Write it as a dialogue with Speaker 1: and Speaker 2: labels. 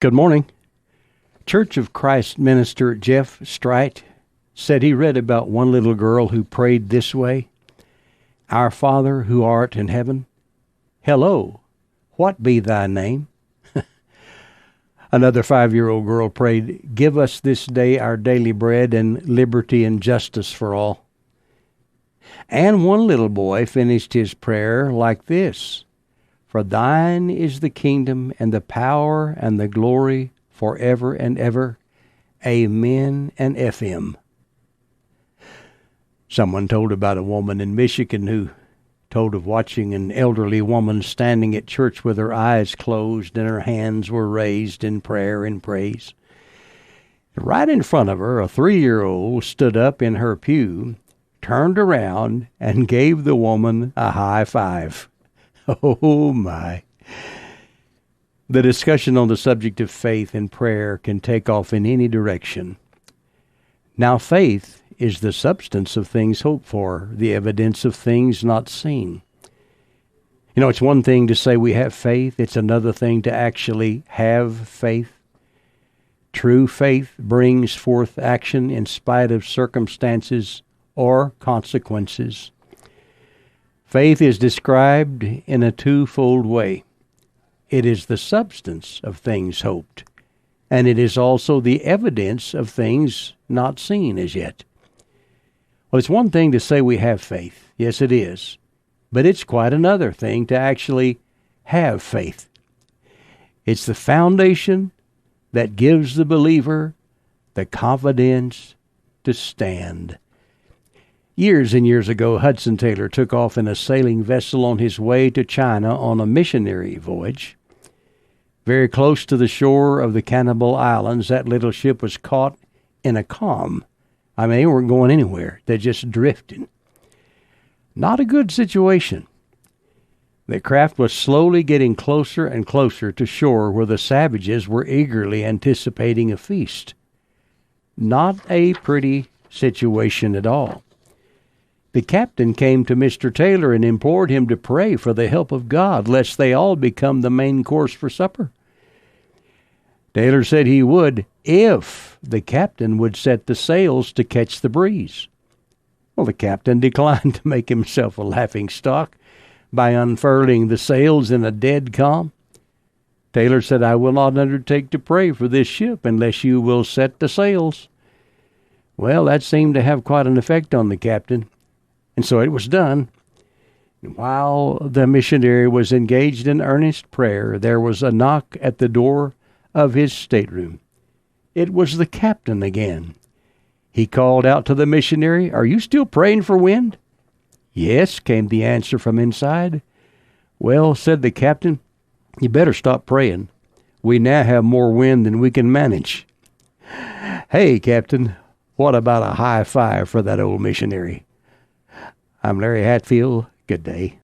Speaker 1: Good morning. Church of Christ minister Jeff Strite said he read about one little girl who prayed this way: Our Father who art in heaven, hello, what be thy name? Another 5-year-old girl prayed, Give us this day our daily bread, and liberty and justice for all. And one little boy finished his prayer like this: For thine is the kingdom and the power and the glory forever and ever. Amen and FM. Someone told about a woman in Michigan who told of watching an elderly woman standing at church with her eyes closed and her hands were raised in prayer and praise. Right in front of her, a 3-year-old stood up in her pew, turned around, and gave the woman a high five. Oh, my. The discussion on the subject of faith and prayer can take off in any direction. Now, faith is the substance of things hoped for, the evidence of things not seen. You know, it's one thing to say we have faith. It's another thing to actually have faith. True faith brings forth action in spite of circumstances or consequences. Faith is described in a twofold way. It is the substance of things hoped, and it is also the evidence of things not seen as yet. Well, it's one thing to say we have faith. Yes, it is. But it's quite another thing to actually have faith. It's the foundation that gives the believer the confidence to stand. Years and years ago, Hudson Taylor took off in a sailing vessel on his way to China on a missionary voyage. Very close to the shore of the Cannibal Islands, that little ship was caught in a calm. I mean, they weren't going anywhere. They're just drifting. Not a good situation. The craft was slowly getting closer and closer to shore where the savages were eagerly anticipating a feast. Not a pretty situation at all. The captain came to Mr. Taylor and implored him to pray for the help of God, lest they all become the main course for supper. Taylor said he would if the captain would set the sails to catch the breeze. Well, the captain declined to make himself a laughingstock by unfurling the sails in a dead calm. Taylor said, I will not undertake to pray for this ship unless you will set the sails. Well, that seemed to have quite an effect on the captain. And so it was done. While the missionary was engaged in earnest prayer, there was a knock at the door of his stateroom. It was the captain again. He called out to the missionary, Are you still praying for wind? Yes, came the answer from inside. Well, said the captain, you better stop praying. We now have more wind than we can manage. Hey, Captain, what about a high five for that old missionary? I'm Larry Hatfield. Good day.